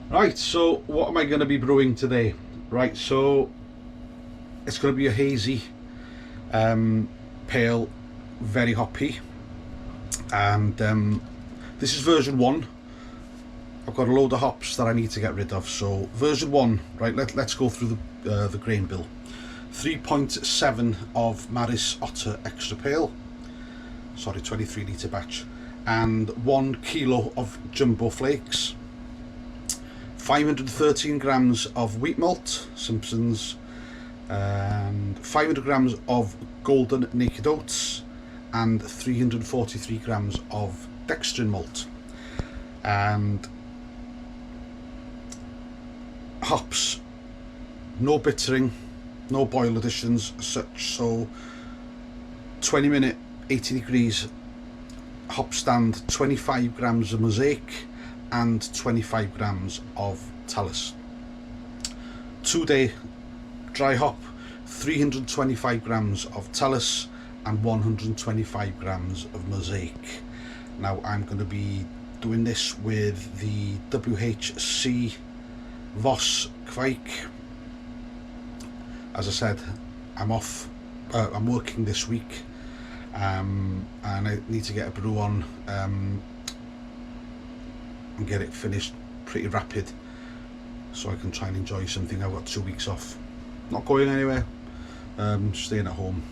Right, so what am I going to be brewing today? Right, so it's going to be a hazy, pale, very hoppy, and this is version 1. I've got a load of hops that I need to get rid of. So version 1, right, let's go through the grain bill. 3.7 of Maris Otter Extra Pale, sorry, 23 litre batch, and 1 kilo of Jumbo Flakes, 513 grams of wheat malt, Simpsons, and 500 grams of golden naked oats, and 343 grams of dextrin malt. And hops, no bittering, no boil additions as such. So 20-minute 80 degrees hop stand, 25 grams of mosaic and 25 grams of talus. 2-day dry hop, 325 grams of talus and 125 grams of mosaic. Now I'm going to be doing this with the WHC Voss Kvike. As I said, I'm off, I'm working this week, and I need to get a brew on and get it finished pretty rapid so I can try and enjoy something. I've got 2 weeks off, not going anywhere, staying at home.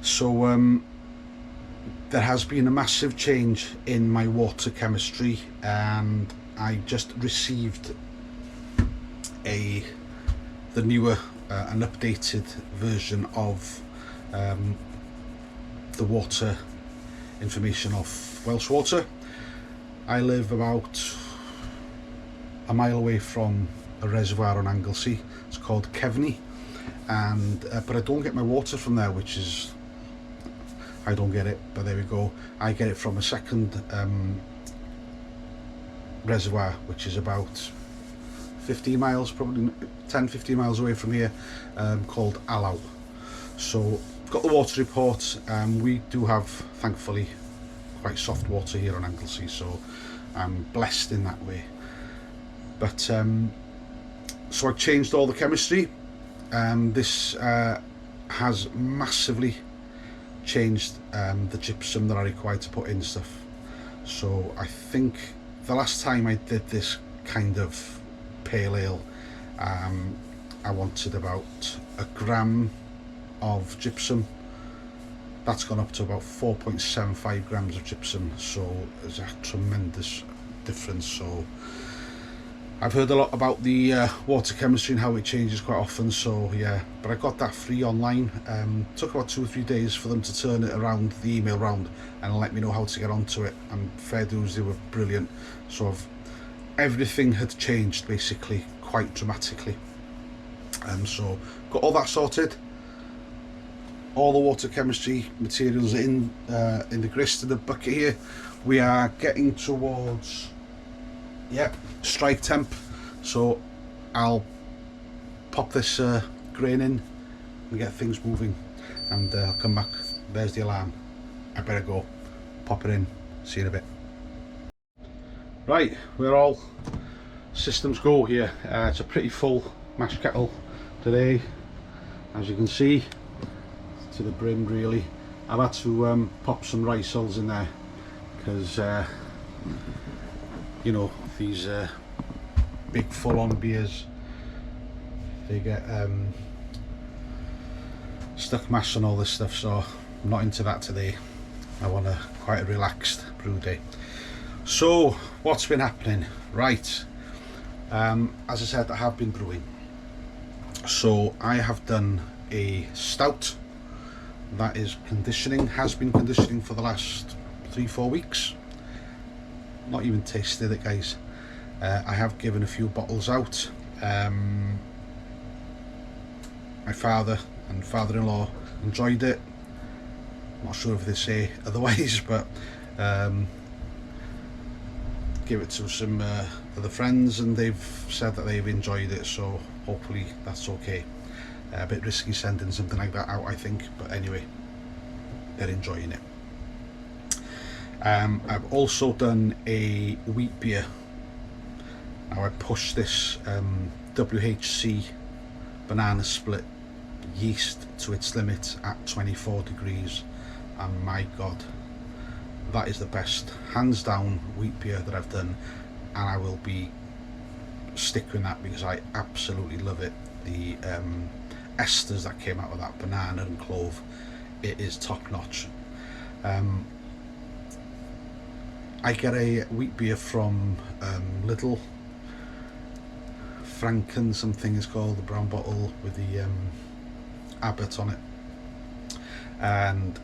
So there has been a massive change in my water chemistry, and I just received the newer and updated version of the water information of Welsh Water. I live about a mile away from a reservoir on Anglesey. It's called Kevney, and but I don't get my water from there, which is, I don't get it, but there we go. I get it from a second reservoir, which is about 15 miles, probably 10-15 miles away from here, called Allow. So got the water report. We do have, thankfully, quite soft water here on Anglesey, so I'm blessed in that way. But so I changed all the chemistry. This has massively changed the gypsum that I required to put in stuff. So I think the last time I did this kind of pale ale, I wanted about a gram of gypsum. That's gone up to about 4.75 grams of gypsum, so there's a tremendous difference. So I've heard a lot about the water chemistry and how it changes quite often, so yeah, but I got that free online. Took about 2 or 3 days for them to turn it around, the email round, and let me know how to get onto it, and fair dues, they were brilliant. So everything had changed basically quite dramatically. So got all that sorted, all the water chemistry materials in the grist in the bucket here. We are getting towards, yeah, strike temp, so I'll pop this grain in and get things moving, and I'll come back. There's the alarm. I better go pop it in. See you in a bit. Right, we're all systems go here. It's a pretty full mash kettle today, as you can see, to the brim really. I've had to pop some rice hulls in there because you know, these big full-on beers, they get stuck mash and all this stuff, so I'm not into that today. I want quite a relaxed brew day. So what's been happening? Right, as I said, I have been brewing. So I have done a stout that is conditioning, has been conditioning for the last 3-4 weeks. Not even tasted it, guys. I have given a few bottles out. My father and father-in-law enjoyed it. Not sure if they say otherwise, but give it to some other friends and they've said that they've enjoyed it, so hopefully that's okay. A bit risky sending something like that out, I think, but anyway, they're enjoying it. I've also done a wheat beer Now I pushed this WHC banana split yeast to its limit at 24 degrees, and my god, that is the best hands down wheat beer that I've done, and I will be sticking that because I absolutely love it. The esters that came out of that, banana and clove, it is top notch. I get a wheat beer from Little Franken something is called, the brown bottle with the Abbott on it, and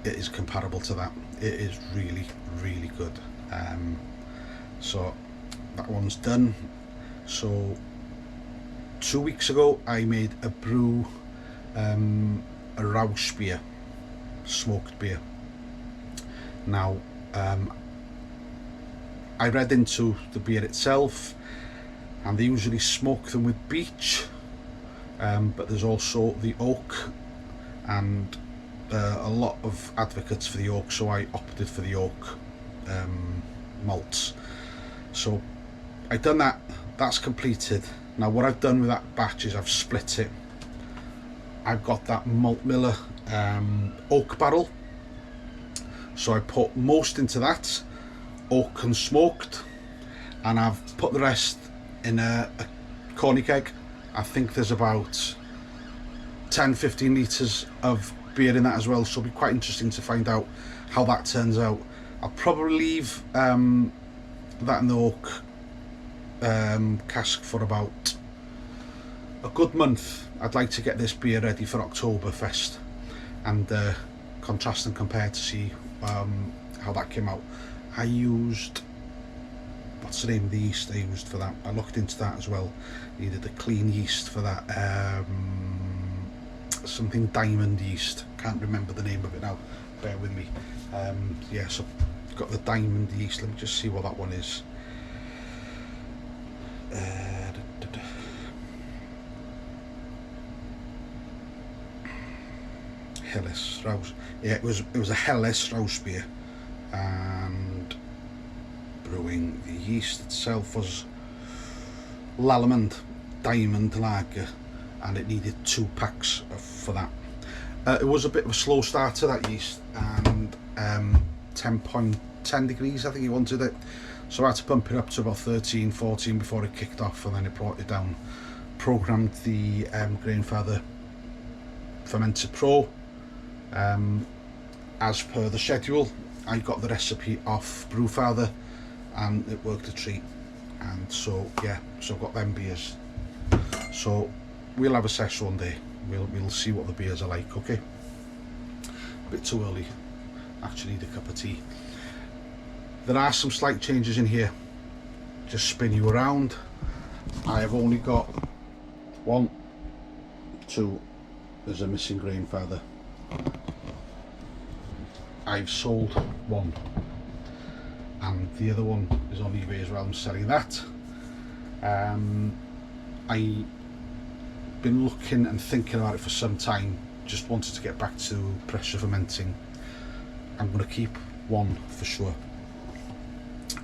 it is comparable to that. It is really good. So that one's done. So 2 weeks ago I made a brew, a Rausch beer, smoked beer. Now I read into the beer itself, and they usually smoke them with beech, but there's also the oak, and a lot of advocates for the oak, so I opted for the oak malts. So I've done that, that's completed. Now what I've done with that batch is I've split it. I've got that Malt Miller oak barrel, so I put most into that, oak and smoked, and I've put the rest in a corny keg. I think there's about 10-15 litres of beer in that as well, so it'll be quite interesting to find out how that turns out. I'll probably leave that in the oak cask for about a good month. I'd like to get this beer ready for Oktoberfest and contrast and compare to see how that came out. I used, what's the name of the yeast I used for that? I looked into that as well. Needed a clean yeast for that, something diamond yeast, can't remember the name of it now, bear with me. Yeah, so I've got the diamond yeast. Let me just see what that one is. Helles Rausch. Yeah, it was a Helles Rausch beer, and brewing, the yeast itself was Lallemand Diamond Lager, and it needed 2 packs for that. It was a bit of a slow starter, that yeast, and 10 degrees I think he wanted it, so I had to pump it up to about 13-14 before it kicked off, and then it brought it down. Programmed the Grainfather Fermenter Pro as per the schedule. I got the recipe off Brewfather and it worked a treat, and so yeah, so I've got them beers. So we'll have a sesh one day, we'll see what the beers are like. Okay, a bit too early, actually need a cup of tea. There are some slight changes in here, just spin you around. I have only got 1, 2, there's a missing Grainfather. I've sold 1, and the other one is on eBay as well. I'm selling that. I've been looking and thinking about it for some time, just wanted to get back to pressure fermenting. I'm going to keep 1 for sure.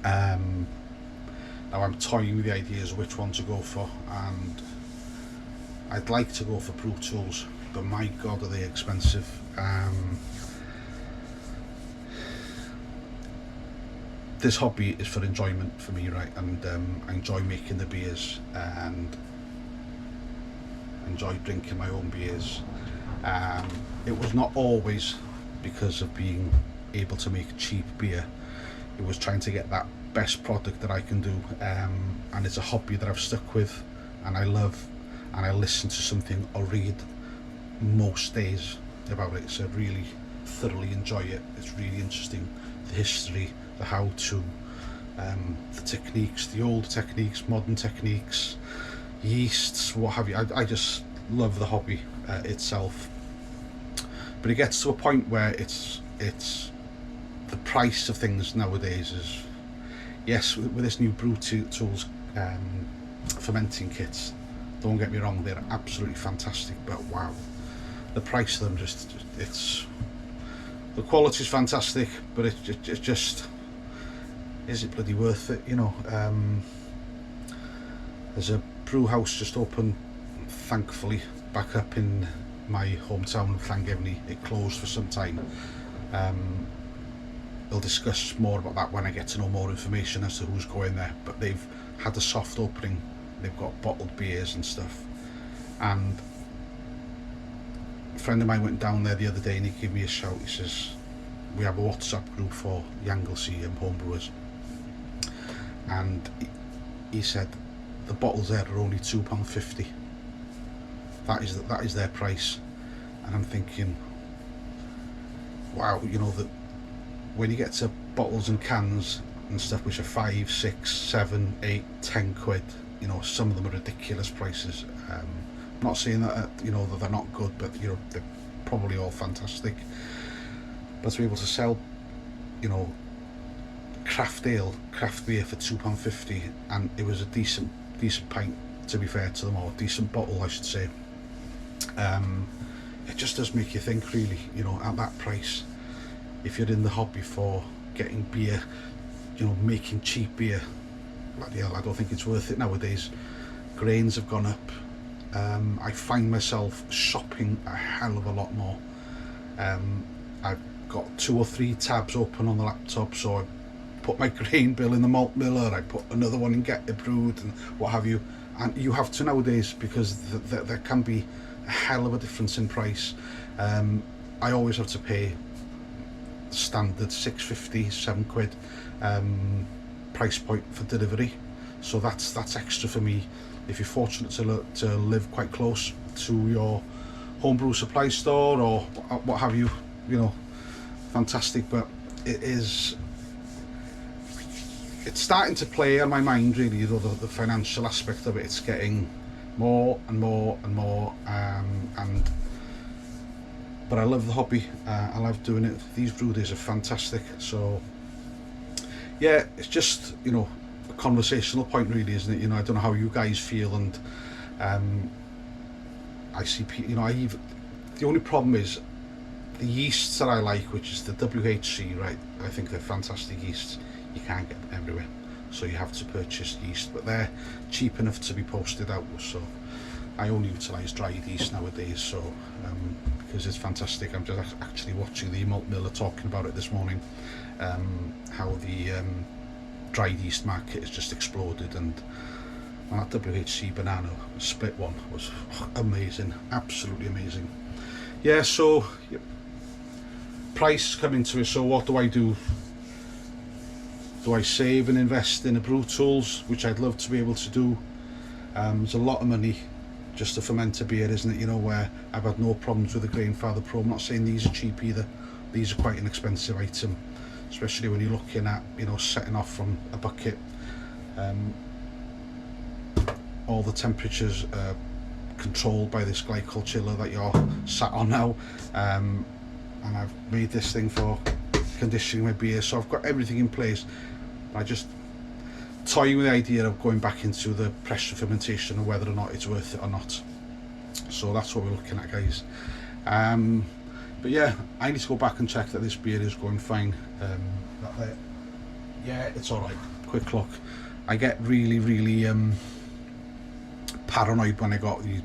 Now I'm toying with the ideas of which one to go for, and I'd like to go for Brew Tools, but my god are they expensive. This hobby is for enjoyment for me, right, and I enjoy making the beers and enjoy drinking my own beers. It was not always because of being able to make cheap beer, it was trying to get that best product that I can do, and it's a hobby that I've stuck with and I love, and I listen to something or read most days about it, so I really thoroughly enjoy it. It's really interesting, the history, the how to, the techniques, the old techniques, modern techniques, yeasts, what have you. I just love the hobby itself, but it gets to a point where it's the price of things nowadays is, yes, with this new Brew Tools fermenting kits, don't get me wrong, they're absolutely fantastic, but wow, the price of them just it's, the quality's fantastic, but it's just, is it bloody worth it, you know? There's a brew house just open, thankfully, back up in my hometown of Llangefni. It closed for some time. We'll discuss more about that when I get to know more information as to who's going there, but they've had a soft opening. They've got bottled beers and stuff, and a friend of mine went down there the other day and he gave me a shout. He says, we have a WhatsApp group for Anglesey homebrewers, and he said the bottles there are only £2.50. That is their price. And I'm thinking, wow, you know, that when you get to bottles and cans and stuff which are 5, 6, 7, 8, 10 quid, you know, some of them are ridiculous prices. I'm not saying that you know, that they're not good, but you know, they're probably all fantastic. But to be able to sell, you know, craft beer for £2.50, and it was a decent pint, to be fair to them, or decent bottle I should say. It just does make you think, really, you know, at that price, if you're in the hobby for getting beer, you know, making cheap beer, bloody hell, I don't think it's worth it nowadays. Grains have gone up. I find myself shopping a hell of a lot more. I've got 2 or 3 tabs open on the laptop, so I put my grain bill in the malt miller, I put another one in Get It Brewed and what have you, and you have to nowadays, because there can be a hell of a difference in price. I always have to pay standard 6.50, 7 quid price point for delivery, so that's extra for me. If you're fortunate to live quite close to your homebrew supply store or what have you, you know, fantastic. But it's starting to play on my mind, really, you know, the financial aspect of it. It's getting more and more and more, but I love the hobby. I love doing it. These brew days are fantastic. So yeah, it's just, you know, a conversational point, really, isn't it? You know, I don't know how you guys feel, and I see, you know, the only problem is the yeasts that I like, which is the WHC, right? I think they're fantastic yeasts. You can't get them everywhere, so you have to purchase yeast, but they're cheap enough to be posted out, so I only utilise dried yeast nowadays, so because it's fantastic. I'm just actually watching the malt miller talking about it this morning, how the dried yeast market has just exploded, and that WHC banana split one was amazing, absolutely amazing. Yeah, so price come into it. So what do I do? Do I save and invest in a brew tools, which I'd love to be able to do? There's a lot of money just to ferment a beer, isn't it? You know, where I've had no problems with the Grainfather Pro. I'm not saying these are cheap either. These are quite an expensive item, especially when you're looking at, you know, setting off from a bucket. All the temperatures are controlled by this glycol chiller that you're sat on now, and I've made this thing for conditioning my beer, so I've got everything in place. I just toying with the idea of going back into the pressure fermentation and whether or not it's worth it or not. So that's what we're looking at, guys. But yeah, I need to go back and check that this beer is going fine. Yeah, it's all right. Quick look. I get really paranoid when I got these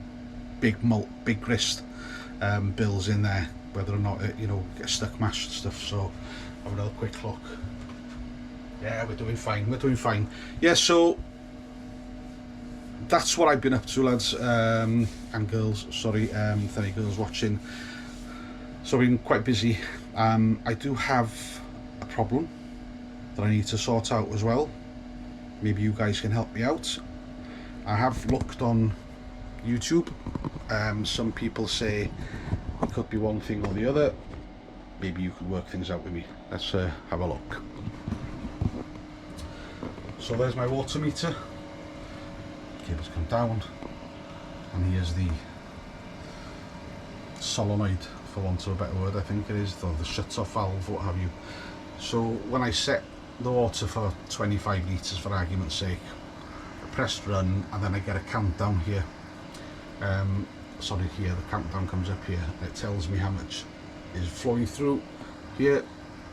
big grist bills in there, whether or not it, you know, get stuck mashed and stuff. So have another quick look. Yeah, we're doing fine. Yeah, so that's what I've been up to, lads, and girls, sorry, if any girls watching. So I've been quite busy. I do have a problem that I need to sort out as well. Maybe you guys can help me out. I have looked on YouTube. Some people say it could be one thing or the other. Maybe you could work things out with me. Let's have a look. So there's my water meter. Cable's come down, and here's the solenoid, for want of a better word, I think it is, or the shuts-off valve, what have you. So when I set the water for 25 litres, for argument's sake, I press run, and then I get a countdown here. Sorry, here, the countdown comes up here, and it tells me how much is flowing through here,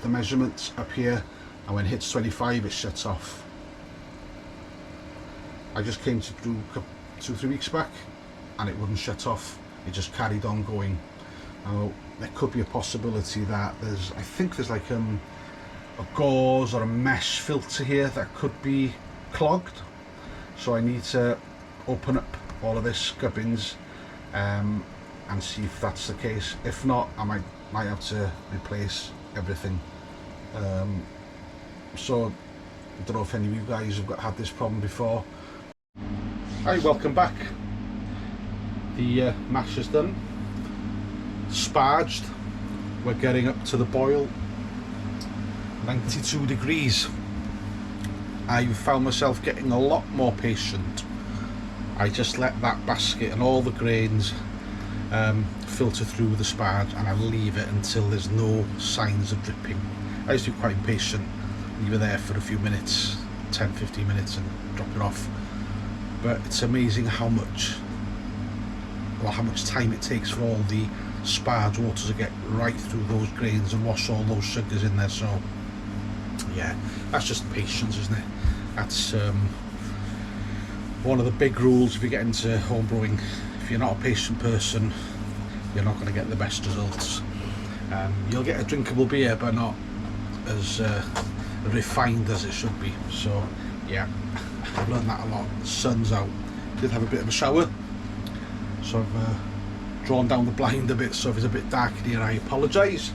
the measurements up here, and when it hits 25 it shuts off. I just came to brew 2-3 weeks back and it wouldn't shut off, it just carried on going. Now there could be a possibility that I think there's like a gauze or a mesh filter here that could be clogged, so I need to open up all of this gubbins and see if that's the case. If not, I might have to replace everything. So I don't know if any of you guys have had this problem before. Hi, welcome back. The mash is done, sparged. We're getting up to the boil, 92 degrees. I found myself getting a lot more patient. I just let that basket and all the grains filter through the sparge, and I leave it until there's no signs of dripping. I used to be quite impatient, leave it there for a few minutes, 10-15 minutes, and drop it off. But it's amazing how much time it takes for all the sparge water to get right through those grains and wash all those sugars in there. So yeah, that's just patience, isn't it? That's one of the big rules if you get into home brewing. If you're not a patient person, you're not going to get the best results. You'll get a drinkable beer, but not as refined as it should be. So yeah, I've learned that a lot. The sun's out. Did have a bit of a shower, so I've drawn down the blind a bit, so if it's a bit dark in here I apologise.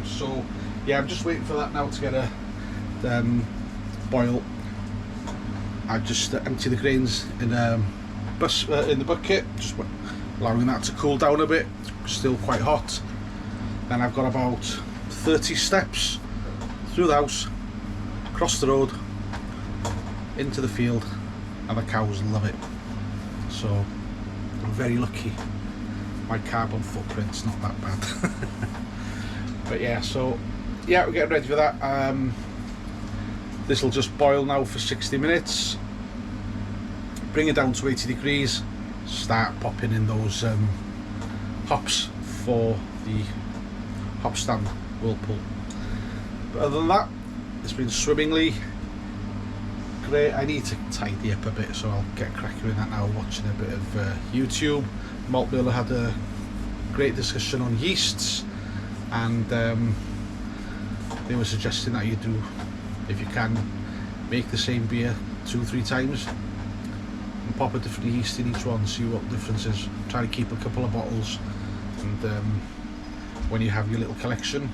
So yeah, I'm just waiting for that now to get a boil. I just empty the grains in the bucket, just allowing that to cool down a bit. It's still quite hot. Then I've got about 30 steps through the house, across the road, into the field, and the cows love it. So I'm very lucky. My carbon footprint's not that bad. But yeah, so yeah, we're getting ready for that. This will just boil now for 60 minutes. Bring it down to 80 degrees. Start popping in those hops for the hop stand whirlpool. But other than that, it's been swimmingly great. I need to tidy up a bit, so I'll get cracking with that now, watching a bit of YouTube. Malt Miller had a great discussion on yeasts, and they were suggesting that you do, if you can, make the same beer 2-3 times and pop a different yeast in each one, see what the difference is. Try to keep a couple of bottles, and when you have your little collection,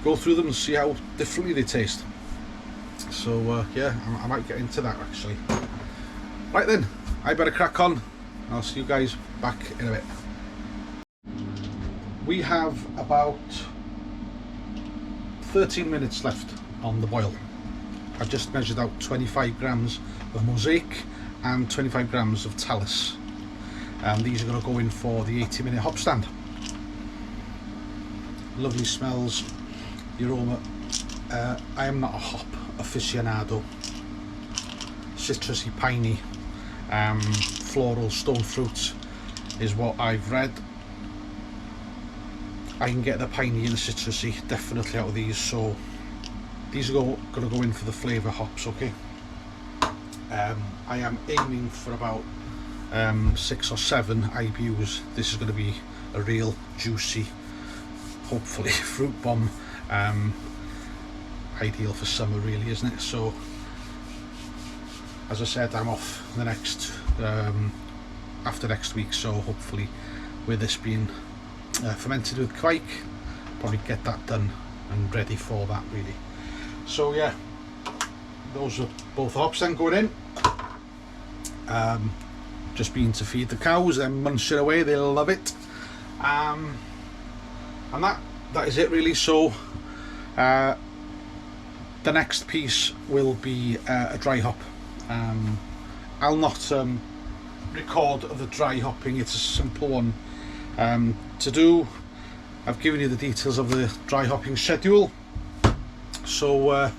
go through them and see how differently they taste. So yeah, I might get into that actually. Right then, I better crack on. I'll see you guys back in a bit. We have about 13 minutes left on the boil. I've just measured out 25 grams of Mosaic and 25 grams of Talus. These are going to go in for the 80-minute hop stand. Lovely smells, the aroma. I am not a hop aficionado. Citrusy, piney, floral, stone fruit is what I've read. I can get the piney and the citrusy definitely out of these, so these are going to go in for the flavour hops, okay? I am aiming for about 6 or 7 IBUs. This is going to be a real juicy, hopefully fruit bomb. Ideal for summer really, isn't it? So as I said, I'm off the next after next week, so hopefully with this being fermented with quake, probably get that done and ready for that really. So yeah, those are both hops then going in. Just been to feed the cows, they're munching away, they love it. And that is it really. So the next piece will be a dry hop. I'll not record the dry hopping, it's a simple one to do. I've given you the details of the dry hopping schedule, so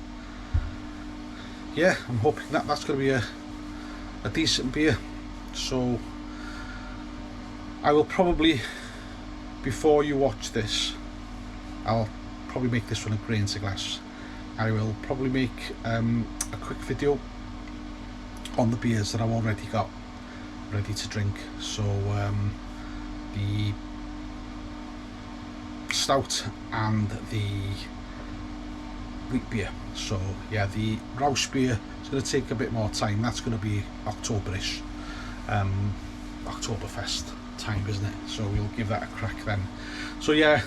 yeah, I'm hoping that that's going to be a decent beer. So I will probably, before you watch this, I'll probably make this one a grain to glass. I will probably make a quick video on the beers that I've already got ready to drink. So the stout and the wheat beer. So yeah, the Rausch beer is going to take a bit more time. That's going to be Octoberish, Oktoberfest time, isn't it? So we'll give that a crack then. So yeah,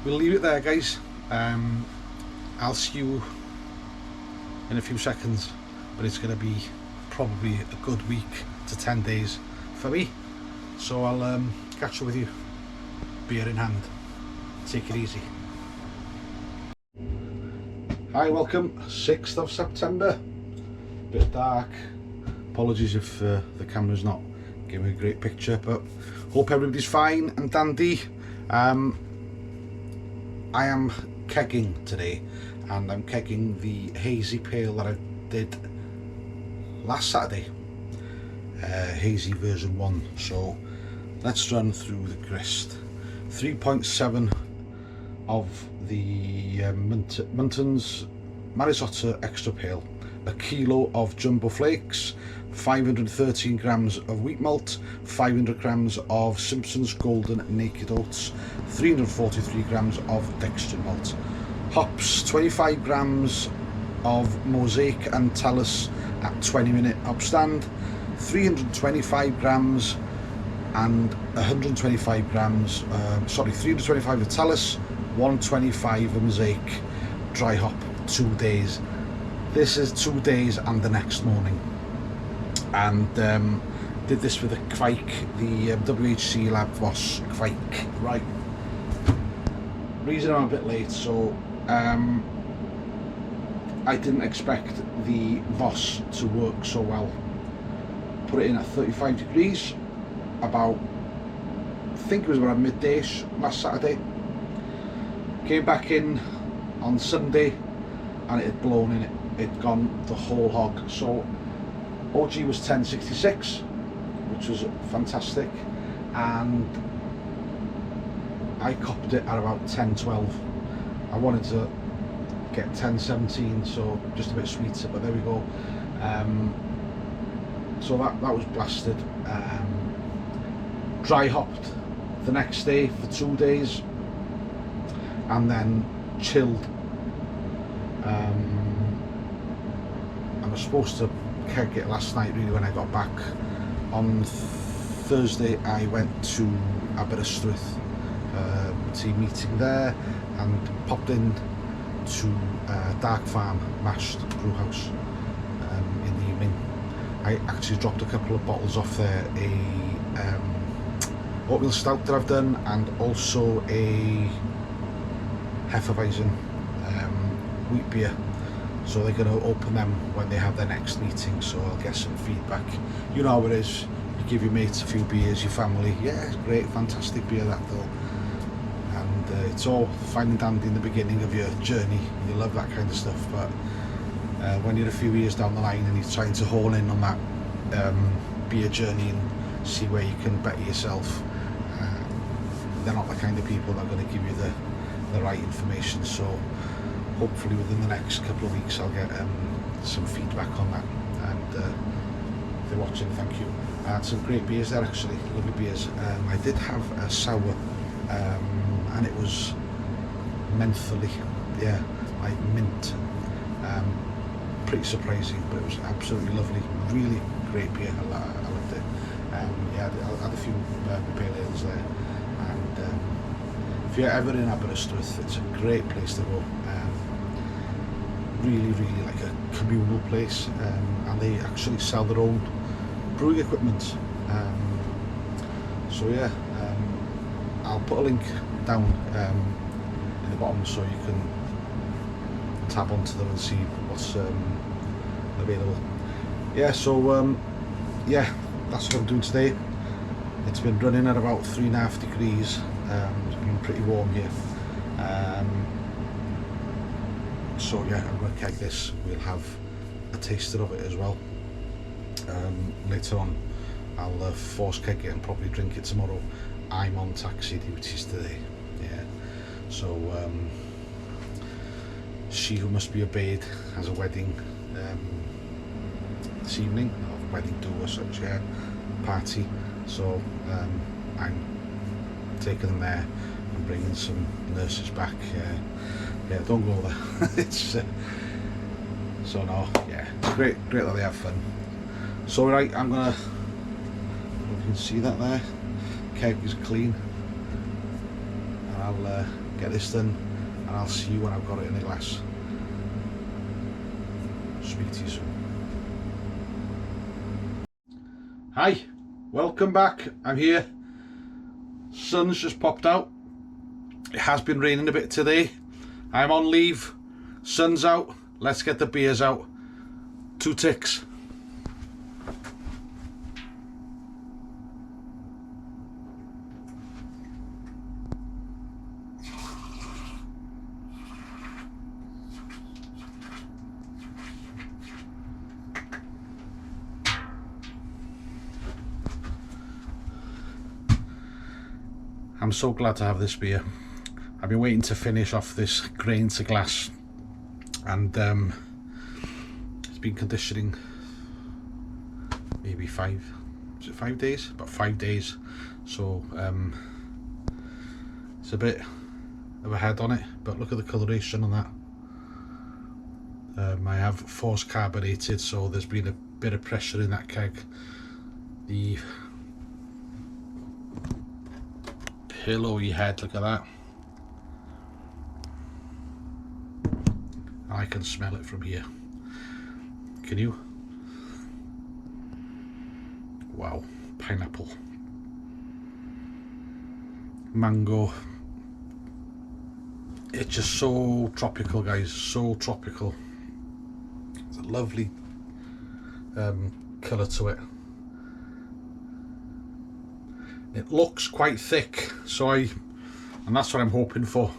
we'll leave it there, guys. I'll see you in a few seconds, but it's going to be probably a good week to 10 days for me. So I'll catch up with you, beer in hand. Take it easy. Hi, welcome. 6th of September. Bit dark. Apologies if the camera's not giving a great picture, but hope everybody's fine and dandy. I am kegging today, and I'm kegging the hazy pale that I did last Saturday, Hazy version 1. So let's run through the grist. 3.7 of the Muntons Marisotta Extra Pale, a kilo of jumbo flakes, 513 grams of wheat malt, 500 grams of Simpson's Golden Naked Oats, 343 grams of dextrin malt, hops, 25 grams of Mosaic and Talus at 20-minute hop stand, 325 grams and 125 grams, 325 of Talus, 125 of Mosaic, dry hop, 2 days. This is 2 days and the next morning. And did this with a Kvike, the WHC Lab Voss Kvike. Right, reason I'm a bit late, so I didn't expect the Voss to work so well. Put it in at 35 degrees, about, I think it was around midday-ish last Saturday. Came back in on Sunday and it had blown in it. It'd gone the whole hog. So OG was 1066, which was fantastic, and I copped it at about 1012. I wanted to get 1017, so just a bit sweeter, but there we go. So that was blasted. Dry hopped the next day for 2 days, and then chilled. I was supposed to keg it last night really when I got back. On Thursday I went to Aberystwyth, team meeting there, and popped in to Dark Farm Mashed Brewhouse in the evening. I actually dropped a couple of bottles off there, a oatmeal stout that I've done, and also a Hefeweizen wheat beer. So they're going to open them when they have their next meeting, so I'll get some feedback. You know how it is, you give your mates a few beers, your family, yeah, it's great, fantastic beer that though. And it's all fine and dandy in the beginning of your journey, you love that kind of stuff, but when you're a few years down the line and you're trying to hone in on that beer journey and see where you can better yourself, they're not the kind of people that are going to give you the right information. So hopefully within the next couple of weeks I'll get some feedback on that, and if they're watching, thank you. I had some great beers there actually, lovely beers. I did have a sour, and it was mentally, yeah, like mint. Pretty surprising, but it was absolutely lovely, really great beer. I loved it. Yeah, I had a few pale ales there, and if you're ever in Aberystwyth, it's a great place to go. Really like a communal place, and they actually sell their own brewing equipment. So yeah, I'll put a link down in the bottom so you can tab onto them and see what's available. Yeah, so yeah, that's what I'm doing today. It's been running at about 3.5 degrees. It's been pretty warm here. So yeah, I'm going to keg this. We'll have a taster of it as well. Later on I'll force keg it and probably drink it tomorrow. I'm on taxi duties today, yeah. So She Who Must Be Obeyed has a wedding this evening, a wedding do or such, yeah, party. So I'm taking them there and bringing some nurses back. Yeah, don't go there. It's so no, yeah, it's great that they have fun. So right, I'm gonna, you can see that there, keg is clean, and I'll get this done, and I'll see you when I've got it in a glass. Speak to you soon. Hi, welcome back. I'm here. Sun's just popped out. It has been raining a bit today. I'm on leave. Sun's out. Let's get the beers out. 2 ticks. I'm so glad to have this beer. I've been waiting to finish off this grain to glass, and it's been conditioning maybe 5 days? About 5 days. So it's a bit of a head on it, but look at the coloration on that. I have force carbonated, so there's been a bit of pressure in that keg. The pillowy head, look at that. I can smell it from here. Can you? Wow, pineapple, mango. It's just so tropical, guys, so tropical. It's a lovely colour to it. It looks quite thick, and that's what I'm hoping for.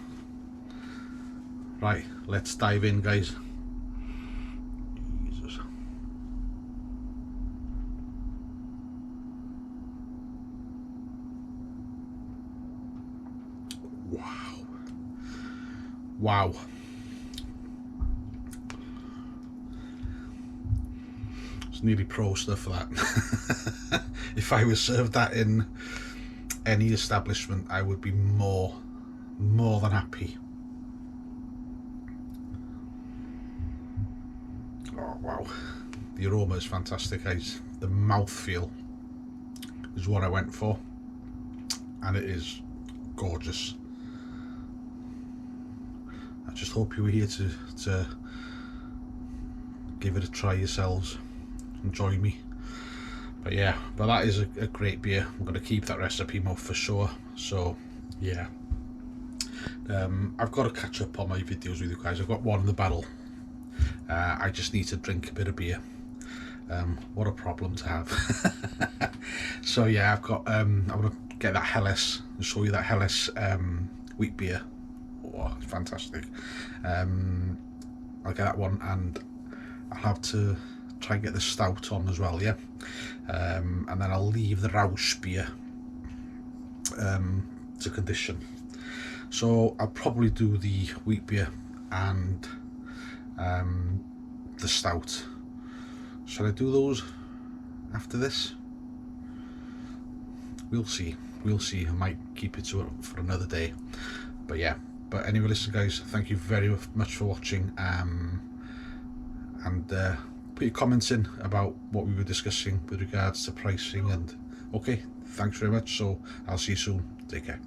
Right, let's dive in, guys. Jesus. Wow. Wow. It's nearly pro stuff for that. If I was served that in any establishment, I would be more than happy. Oh wow, the aroma is fantastic, guys. The mouthfeel is what I went for, and it is gorgeous. I just hope you were here to give it a try yourselves and join me. But yeah, but that is a great beer. I'm going to keep that recipe more for sure. So yeah, I've got to catch up on my videos with you guys. I've got one in the barrel. I just need to drink a bit of beer. What a problem to have. So yeah, I've got I'm going to get that Helles and show you that Helles wheat beer. Oh, it's fantastic. I'll get that one, and I'll have to try and get the stout on as well, yeah. And then I'll leave the Rausch beer to condition. So I'll probably do the wheat beer and the stout. Shall I do those after this? We'll see. I might keep it to it for another day. But yeah. But anyway, listen, guys, thank you very much for watching. And put your comments in about what we were discussing with regards to pricing. And okay, thanks very much. So I'll see you soon. Take care.